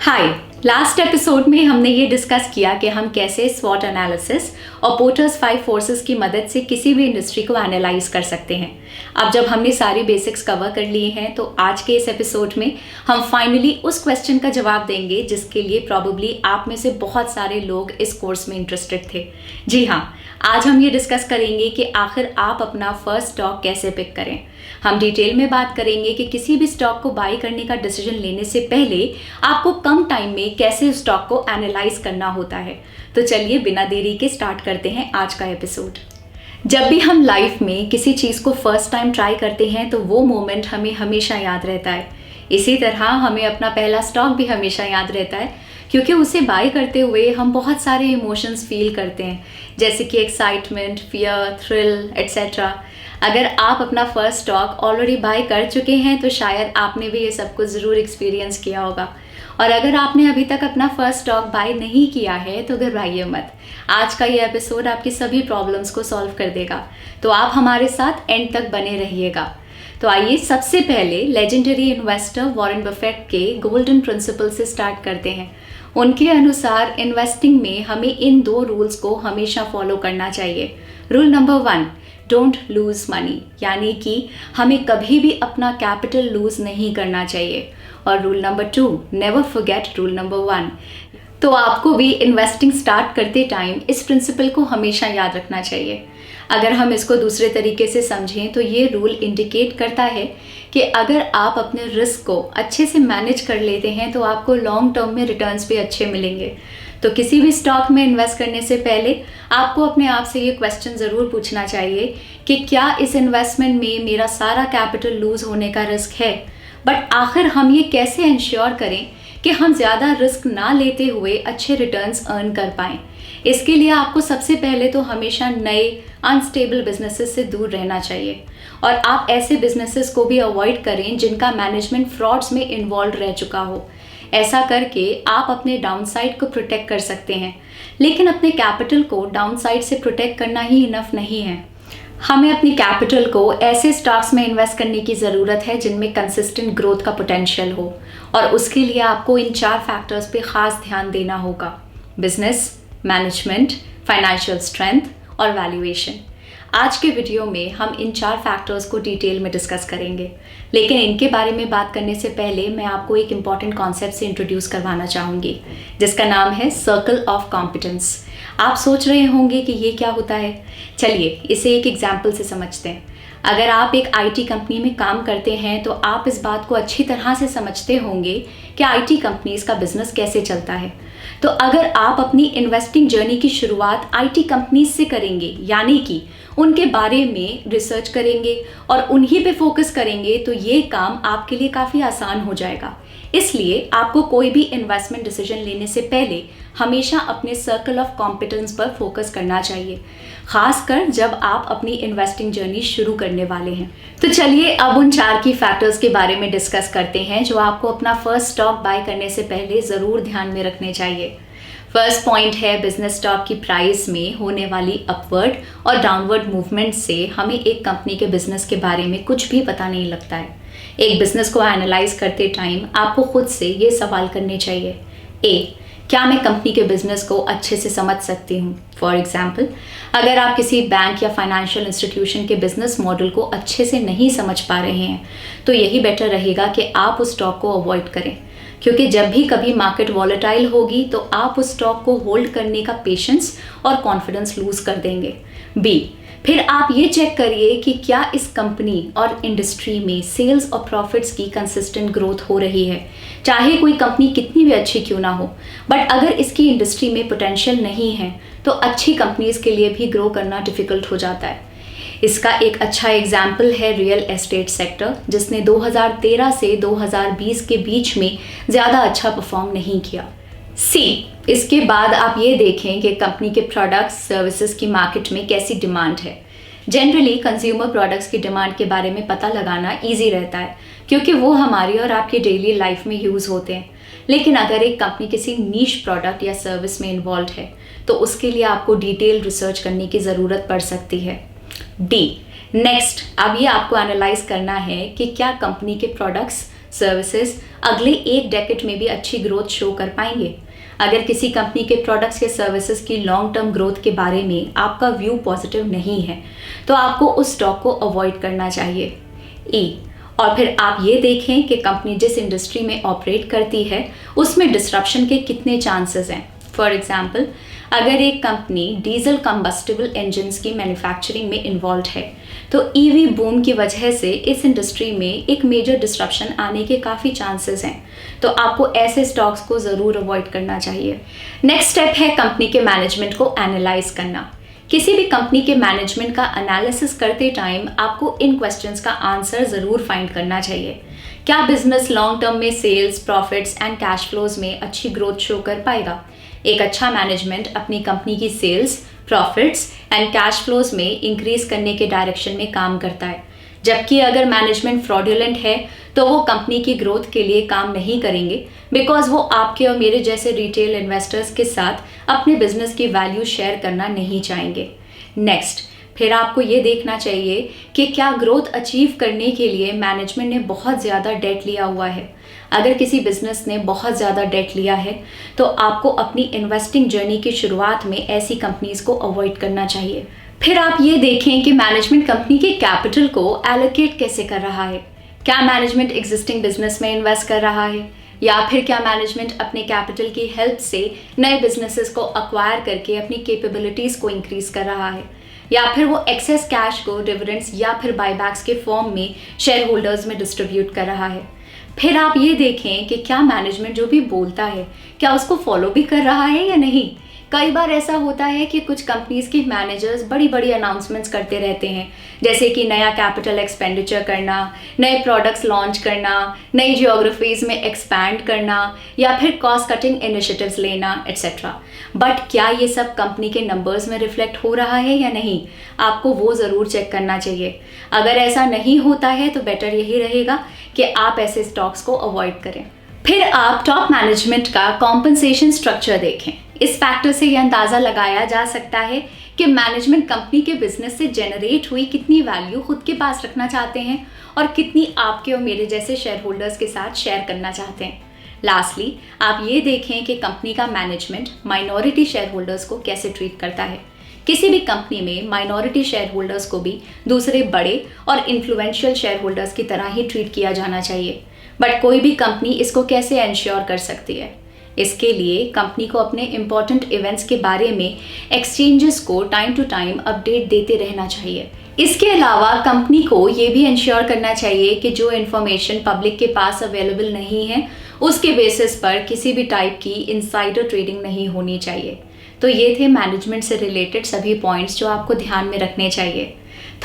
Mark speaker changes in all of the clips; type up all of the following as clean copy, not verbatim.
Speaker 1: हाय। Last episode में हमने ये डिस्कस किया कि हम कैसे स्वॉट एनालिसिस और पोर्टर्स 5 फोर्सेस की मदद से किसी भी इंडस्ट्री को एनालाइज कर सकते हैं। अब जब हमने सारी बेसिक्स कवर कर लिए हैं तो आज के इस एपिसोड में हम फाइनली उस क्वेश्चन का जवाब देंगे जिसके लिए प्रॉबेबली आप में से बहुत सारे लोग इस कोर्स में इंटरेस्टेड थे। जी हाँ, आज हम ये डिस्कस करेंगे कि आखिर आप अपना फर्स्ट स्टॉक कैसे पिक करें। हम डिटेल में बात करेंगे कि किसी भी स्टॉक को बाई करने का डिसीजन लेने से पहले आपको कम टाइम में कैसे उस स्टॉक को एनालाइज करना होता है। तो चलिए बिना देरी के स्टार्ट करते हैं आज का एपिसोड। जब भी हम लाइफ में किसी चीज़ को फर्स्ट टाइम ट्राई करते हैं तो वो मोमेंट हमें हमेशा याद रहता है। इसी तरह हमें अपना पहला स्टॉक भी हमेशा याद रहता है क्योंकि उसे बाय करते हुए हम बहुत सारे इमोशंस फील करते हैं, जैसे कि एक्साइटमेंट, फियर, थ्रिल एट्सेट्रा। अगर आप अपना फर्स्ट स्टॉक ऑलरेडी बाय कर चुके हैं तो शायद आपने भी ये सब कुछ ज़रूर एक्सपीरियंस किया होगा। और अगर आपने अभी तक अपना फर्स्ट स्टॉक बाय नहीं किया है तो घबराइए मत, आज का ये एपिसोड आपकी सभी प्रॉब्लम्स को सॉल्व कर देगा। तो आप हमारे साथ एंड तक बने रहिएगा। तो आइए सबसे पहले लेजेंडरी इन्वेस्टर वॉरेन बफेट के गोल्डन प्रिंसिपल से स्टार्ट करते हैं। उनके अनुसार इन्वेस्टिंग में हमें इन 2 रूल्स को हमेशा फॉलो करना चाहिए। Rule number 1, don't lose money, यानी कि हमें कभी भी अपना कैपिटल लूज नहीं करना चाहिए। और rule number 2, never forget rule number 1। तो आपको भी इन्वेस्टिंग स्टार्ट करते टाइम इस प्रिंसिपल को हमेशा याद रखना चाहिए। अगर हम इसको दूसरे तरीके से समझें तो ये रूल इंडिकेट करता है कि अगर आप अपने रिस्क को अच्छे से मैनेज कर लेते हैं तो आपको लॉन्ग टर्म में रिटर्न्स भी अच्छे मिलेंगे। तो किसी भी स्टॉक में इन्वेस्ट करने से पहले आपको अपने आप से ये क्वेश्चन ज़रूर पूछना चाहिए कि क्या इस इन्वेस्टमेंट में मेरा सारा कैपिटल लूज होने का रिस्क है। बट आखिर हम ये कैसे इंश्योर करें कि हम ज़्यादा रिस्क ना लेते हुए अच्छे रिटर्न्स अर्न कर पाएँ। इसके लिए आपको सबसे पहले तो हमेशा नए अनस्टेबल बिजनेसेस से दूर रहना चाहिए और आप ऐसे बिजनेसेस को भी अवॉइड करें जिनका मैनेजमेंट फ्रॉड्स में इन्वॉल्व रह चुका हो। ऐसा करके आप अपने डाउनसाइड को प्रोटेक्ट कर सकते हैं, लेकिन अपने कैपिटल को डाउनसाइड से प्रोटेक्ट करना ही इनफ नहीं है। हमें अपनी कैपिटल को ऐसे स्टॉक्स में इन्वेस्ट करने की ज़रूरत है जिनमें कंसिस्टेंट ग्रोथ का पोटेंशियल हो, और उसके लिए आपको इन 4 फैक्टर्स पे खास ध्यान देना होगा: बिजनेस, मैनेजमेंट, फाइनेंशियल स्ट्रेंथ और वैल्यूएशन। आज के वीडियो में हम इन 4 फैक्टर्स को डिटेल में डिस्कस करेंगे, लेकिन इनके बारे में बात करने से पहले मैं आपको एक इम्पॉर्टेंट कॉन्सेप्ट से इंट्रोड्यूस करवाना चाहूँगी जिसका नाम है सर्कल ऑफ कॉम्पिटेंस। आप सोच रहे होंगे कि ये क्या होता है। चलिए इसे एक एग्जाम्पल से समझते हैं। अगर आप एक IT कंपनी में काम करते हैं तो आप इस बात को अच्छी तरह से समझते होंगे कि IT कंपनीज का बिजनेस कैसे चलता है। तो अगर आप अपनी इन्वेस्टिंग जर्नी की शुरुआत IT कंपनीज से करेंगे, यानी कि उनके बारे में रिसर्च करेंगे और उन्हीं पे फोकस करेंगे, तो ये काम आपके लिए काफ़ी आसान हो जाएगा। इसलिए आपको कोई भी इन्वेस्टमेंट डिसीजन लेने से पहले हमेशा अपने सर्कल ऑफ कॉम्पिटेंस पर फोकस करना चाहिए, खासकर जब आप अपनी इन्वेस्टिंग जर्नी शुरू करने वाले हैं। तो चलिए अब उन 4 की फैक्टर्स के बारे में डिस्कस करते हैं जो आपको अपना फर्स्ट स्टॉक बाय करने से पहले ज़रूर ध्यान में रखने चाहिए। फर्स्ट पॉइंट है, बिजनेस स्टॉक की प्राइस में होने वाली अपवर्ड और डाउनवर्ड मूवमेंट से हमें एक कंपनी के बिजनेस के बारे में कुछ भी पता नहीं लगता है। एक बिजनेस को एनालाइज करते टाइम आपको खुद से ये सवाल करने चाहिए: ए, क्या मैं कंपनी के बिजनेस को अच्छे से समझ सकती हूँ? फॉर एग्जाम्पल, अगर आप किसी बैंक या फाइनेंशियल इंस्टीट्यूशन के बिजनेस मॉडल को अच्छे से नहीं समझ पा रहे हैं तो यही बेटर रहेगा कि आप उस स्टॉक को अवॉइड करें, क्योंकि जब भी कभी मार्केट वॉलेटाइल होगी तो आप उस स्टॉक को होल्ड करने का पेशेंस और कॉन्फिडेंस लूज कर देंगे। बी, फिर आप ये चेक करिए कि क्या इस कंपनी और इंडस्ट्री में सेल्स और प्रॉफिट्स की कंसिस्टेंट ग्रोथ हो रही है। चाहे कोई कंपनी कितनी भी अच्छी क्यों ना हो, बट अगर इसकी इंडस्ट्री में पोटेंशियल नहीं है तो अच्छी कंपनीज के लिए भी ग्रो करना डिफिकल्ट हो जाता है। इसका एक अच्छा एग्जाम्पल है रियल एस्टेट सेक्टर, जिसने 2013 से 2020 के बीच में ज़्यादा अच्छा परफॉर्म नहीं किया। सी, इसके बाद आप ये देखें कि कंपनी के प्रोडक्ट्स सर्विसेज की मार्केट में कैसी डिमांड है। जनरली कंज्यूमर प्रोडक्ट्स की डिमांड के बारे में पता लगाना इजी रहता है क्योंकि वो हमारी और आपकी डेली लाइफ में यूज़ होते हैं। लेकिन अगर एक कंपनी किसी नीश प्रोडक्ट या सर्विस में इन्वॉल्व है तो उसके लिए आपको डिटेल रिसर्च करने की ज़रूरत पड़ सकती है। डी, नेक्स्ट, अब ये आपको एनालाइज करना है कि क्या कंपनी के प्रोडक्ट्स सर्विसेज अगले एक डेकेड में भी अच्छी ग्रोथ शो कर पाएंगे? अगर किसी कंपनी के प्रोडक्ट्स या सर्विसेज की लॉन्ग टर्म ग्रोथ के बारे में आपका व्यू पॉजिटिव नहीं है तो आपको उस स्टॉक को अवॉइड करना चाहिए। ई, और फिर आप ये देखें कि कंपनी जिस इंडस्ट्री में ऑपरेट करती है उसमें डिस्ट्रप्शन के कितने चांसेस हैं। फॉर एग्जाम्पल, अगर एक कंपनी डीजल कंबस्टिबल इंजन्स की मैन्युफैक्चरिंग में इन्वॉल्व है तो ईवी बूम की वजह से इस इंडस्ट्री में एक मेजर डिस्ट्रप्शन आने के काफ़ी चांसेस हैं, तो आपको ऐसे स्टॉक्स को ज़रूर अवॉइड करना चाहिए। नेक्स्ट स्टेप है कंपनी के मैनेजमेंट को एनालाइज करना। किसी भी कंपनी के मैनेजमेंट का एनालिसिस करते टाइम आपको इन क्वेश्चंस का आंसर ज़रूर फाइंड करना चाहिए। क्या बिजनेस लॉन्ग टर्म में sales, profits and cash flows में अच्छी ग्रोथ शो कर पाएगा? एक अच्छा मैनेजमेंट अपनी कंपनी की sales, profits and cash flows में इंक्रीज करने के डायरेक्शन में काम करता है, जबकि अगर मैनेजमेंट फ्रॉडुलेंट है तो वो कंपनी की ग्रोथ के लिए काम नहीं करेंगे, बिकॉज वो आपके और मेरे जैसे रिटेल इन्वेस्टर्स के साथ अपने बिजनेस की वैल्यू शेयर करना नहीं चाहेंगे। नेक्स्ट, फिर आपको ये देखना चाहिए कि क्या ग्रोथ अचीव करने के लिए मैनेजमेंट ने बहुत ज़्यादा डेट लिया हुआ है। अगर किसी बिजनेस ने बहुत ज़्यादा डेट लिया है तो आपको अपनी इन्वेस्टिंग जर्नी की शुरुआत में ऐसी कंपनीज को अवॉइड करना चाहिए। फिर आप ये देखें कि मैनेजमेंट कंपनी के कैपिटल को एलोकेट कैसे कर रहा है। क्या मैनेजमेंट एग्जिस्टिंग बिजनेस में इन्वेस्ट कर रहा है, या फिर क्या मैनेजमेंट अपने कैपिटल की हेल्प से नए बिजनेसेस को अक्वायर करके अपनी कैपेबिलिटीज़ को इंक्रीज कर रहा है, या फिर वो एक्सेस कैश को डिविडेंड्स या फिर बायबैक्स के फॉर्म में शेयर होल्डर्स में डिस्ट्रीब्यूट कर रहा है। फिर आप ये देखें कि क्या मैनेजमेंट जो भी बोलता है क्या उसको फॉलो भी कर रहा है या नहीं। कई बार ऐसा होता है कि कुछ कंपनीज के मैनेजर्स बड़ी बड़ी अनाउंसमेंट्स करते रहते हैं, जैसे कि नया कैपिटल एक्सपेंडिचर करना, नए प्रोडक्ट्स लॉन्च करना, नई जियोग्राफीज में एक्सपैंड करना, या फिर कॉस्ट कटिंग इनिशिएटिव्स लेना एट्सेट्रा। बट क्या ये सब कंपनी के नंबर्स में रिफ्लेक्ट हो रहा है या नहीं, आपको वो ज़रूर चेक करना चाहिए। अगर ऐसा नहीं होता है तो बेटर यही रहेगा कि आप ऐसे स्टॉक्स को अवॉइड करें। फिर आप टॉप मैनेजमेंट का कॉम्पनसेशन स्ट्रक्चर देखें। इस फैक्टर से यह अंदाज़ा लगाया जा सकता है कि मैनेजमेंट कंपनी के बिजनेस से जनरेट हुई कितनी वैल्यू खुद के पास रखना चाहते हैं और कितनी आपके और मेरे जैसे शेयर होल्डर्स के साथ शेयर करना चाहते हैं। लास्टली, आप ये देखें कि कंपनी का मैनेजमेंट माइनॉरिटी शेयर होल्डर्स को कैसे ट्रीट करता है। किसी भी कंपनी में माइनॉरिटी शेयर होल्डर्स को भी दूसरे बड़े और इन्फ्लुएंशियल शेयर होल्डर्स की तरह ही ट्रीट किया जाना चाहिए। बट कोई भी कंपनी इसको कैसे एंश्योर कर सकती है? इसके लिए कंपनी को अपने इम्पॉर्टेंट इवेंट्स के बारे में एक्सचेंजेस को टाइम टू टाइम अपडेट देते रहना चाहिए। इसके अलावा कंपनी को ये भी इंश्योर करना चाहिए कि जो इन्फॉर्मेशन पब्लिक के पास अवेलेबल नहीं है उसके बेसिस पर किसी भी टाइप की इनसाइडर ट्रेडिंग नहीं होनी चाहिए। तो ये थे मैनेजमेंट से रिलेटेड सभी पॉइंट्स जो आपको ध्यान में रखने चाहिए।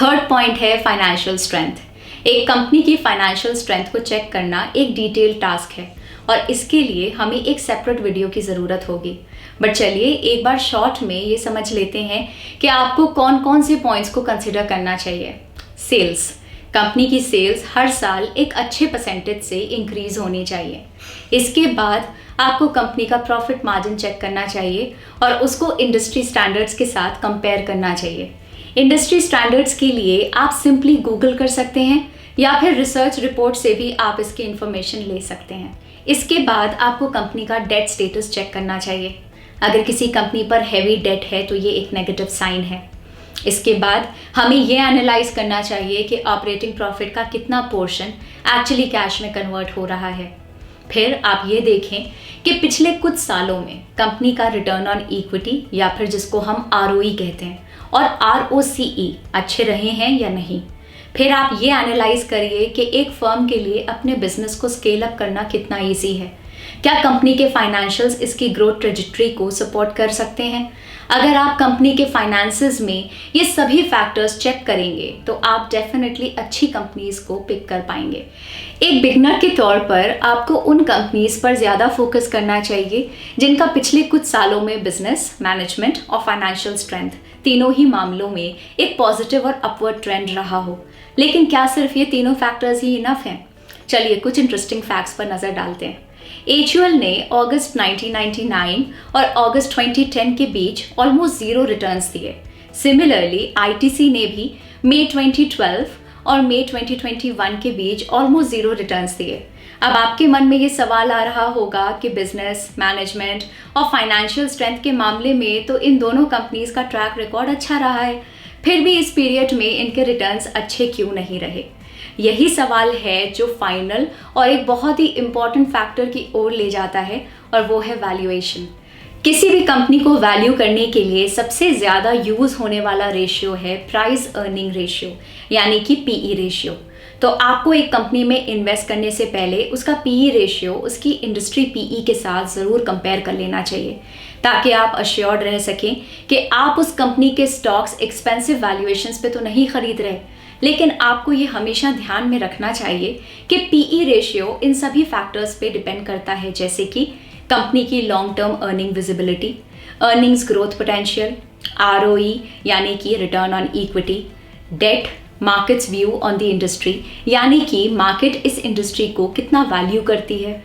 Speaker 1: थर्ड पॉइंट है फाइनेंशियल स्ट्रेंथ। एक कंपनी की फाइनेंशियल स्ट्रेंथ को चेक करना एक डिटेल टास्क है और इसके लिए हमें एक सेपरेट वीडियो की ज़रूरत होगी। बट चलिए एक बार शॉर्ट में ये समझ लेते हैं कि आपको कौन कौन से पॉइंट्स को कंसिडर करना चाहिए। सेल्स, कंपनी की सेल्स हर साल एक अच्छे परसेंटेज से इंक्रीज होनी चाहिए। इसके बाद आपको कंपनी का प्रॉफिट मार्जिन चेक करना चाहिए और उसको इंडस्ट्री स्टैंडर्ड्स के साथ कंपेयर करना चाहिए। इंडस्ट्री स्टैंडर्ड्स के लिए आप सिंपली गूगल कर सकते हैं या फिर रिसर्च रिपोर्ट से भी आप इसकी इंफॉर्मेशन ले सकते हैं। इसके बाद आपको कंपनी का डेट स्टेटस चेक करना चाहिए। अगर किसी कंपनी पर हैवी डेट है तो ये एक नेगेटिव साइन है। इसके बाद हमें ये एनालाइज करना चाहिए कि ऑपरेटिंग प्रॉफिट का कितना पोर्शन एक्चुअली कैश में कन्वर्ट हो रहा है। फिर आप ये देखें कि पिछले कुछ सालों में कंपनी का रिटर्न ऑन इक्विटी या फिर जिसको हम ROE कहते हैं और ROCE अच्छे रहे हैं या नहीं। फिर आप ये एनालाइज करिए कि एक फर्म के लिए अपने बिजनेस को स्केल अप करना कितना ईजी है। क्या कंपनी के फाइनेंशियल्स इसकी ग्रोथ ट्रेजेक्टरी को सपोर्ट कर सकते हैं? अगर आप कंपनी के फाइनेंसेस में ये सभी फैक्टर्स चेक करेंगे तो आप डेफिनेटली अच्छी कंपनीज को पिक कर पाएंगे। एक बिगनर के तौर पर आपको उन कंपनीज पर ज़्यादा फोकस करना चाहिए जिनका पिछले कुछ सालों में बिजनेस, मैनेजमेंट और फाइनेंशियल स्ट्रेंथ तीनों ही मामलों में एक पॉजिटिव और अपवर्ड ट्रेंड रहा हो। लेकिन क्या सिर्फ ये तीनों फैक्टर्स ही इनफ हैं? चलिए कुछ इंटरेस्टिंग फैक्ट्स पर नज़र डालते हैं। HUL ने अगस्त 1999 और अगस्त 2010 के बीच ऑलमोस्ट जीरो रिटर्न्स दिए। सिमिलरली ITC ने भी मई 2012 और मई 2021 के बीच ऑलमोस्ट जीरो रिटर्न्स दिए। अब आपके मन में ये सवाल आ रहा होगा कि बिजनेस, मैनेजमेंट और फाइनेंशियल स्ट्रेंथ के मामले में तो इन दोनों कंपनीज का ट्रैक रिकॉर्ड अच्छा रहा है, फिर भी इस पीरियड में इनके रिटर्न्स अच्छे क्यों नहीं रहे। यही सवाल है जो फाइनल और एक बहुत ही इम्पॉर्टेंट फैक्टर की ओर ले जाता है, और वो है वैल्यूएशन। किसी भी कंपनी को वैल्यू करने के लिए सबसे ज़्यादा यूज़ होने वाला रेशियो है प्राइस अर्निंग रेशियो, यानी कि पीई रेशियो। तो आपको एक कंपनी में इन्वेस्ट करने से पहले उसका पीई रेशियो उसकी इंडस्ट्री पीई के साथ ज़रूर कंपेयर कर लेना चाहिए, ताकि आप अश्योर्ड रह सकें कि आप उस कंपनी के स्टॉक्स एक्सपेंसिव वैल्यूएशंस पे तो नहीं खरीद रहे। लेकिन आपको ये हमेशा ध्यान में रखना चाहिए कि पीई रेशियो इन सभी फैक्टर्स पे डिपेंड करता है, जैसे कि कंपनी की long term earning visibility, earnings growth potential, ROE यानी कि return on equity, debt, markets view on the industry यानी कि मार्केट इस इंडस्ट्री को कितना वैल्यू करती है।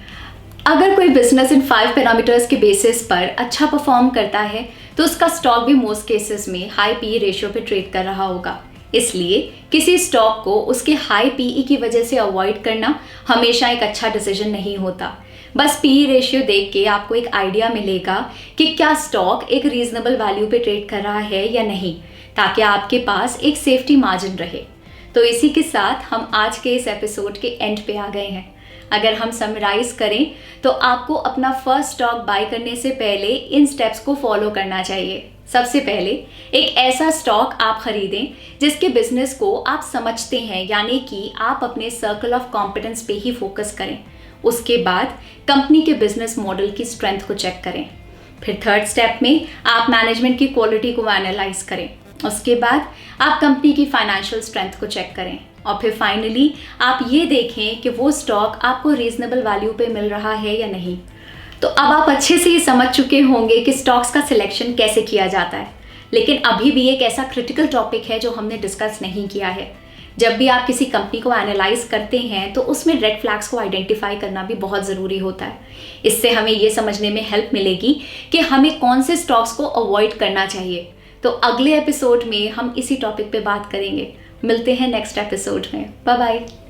Speaker 1: अगर कोई बिजनेस इन 5 पैरामीटर्स के बेसिस पर अच्छा परफॉर्म करता है तो उसका स्टॉक भी मोस्ट केसेस में हाई पीई रेशियो पे ट्रेड कर रहा होगा। इसलिए किसी स्टॉक को उसके हाई पीई की वजह से अवॉइड करना हमेशा एक अच्छा डिसीजन नहीं होता। बस पीई रेशियो देख के आपको एक आइडिया मिलेगा कि क्या स्टॉक एक रीजनेबल वैल्यू पे ट्रेड कर रहा है या नहीं, ताकि आपके पास एक सेफ्टी मार्जिन रहे। तो इसी के साथ हम आज के इस एपिसोड के एंड पे आ गए हैं। अगर हम समराइज करें तो आपको अपना फर्स्ट स्टॉक बाय करने से पहले इन स्टेप्स को फॉलो करना चाहिए। सबसे पहले एक ऐसा स्टॉक आप खरीदें जिसके बिजनेस को आप समझते हैं, यानी कि आप अपने सर्कल ऑफ कॉम्पिटेंस पे ही फोकस करें। उसके बाद कंपनी के बिजनेस मॉडल की स्ट्रेंथ को चेक करें। फिर थर्ड स्टेप में आप मैनेजमेंट की क्वालिटी को एनालाइज करें। उसके बाद आप कंपनी की फाइनेंशियल स्ट्रेंथ को चेक करें, और फिर फाइनली आप ये देखें कि वो स्टॉक आपको रीजनेबल वैल्यू पे मिल रहा है या नहीं। तो अब आप अच्छे से ये समझ चुके होंगे कि स्टॉक्स का सिलेक्शन कैसे किया जाता है। लेकिन अभी भी एक ऐसा क्रिटिकल टॉपिक है जो हमने डिस्कस नहीं किया है। जब भी आप किसी कंपनी को एनालाइज करते हैं तो उसमें रेड फ्लैग्स को आइडेंटिफाई करना भी बहुत ज़रूरी होता है। इससे हमें ये समझने में हेल्प मिलेगी कि हमें कौन से स्टॉक्स को अवॉइड करना चाहिए। तो अगले एपिसोड में हम इसी टॉपिक पे बात करेंगे। मिलते हैं नेक्स्ट एपिसोड में। Bye bye.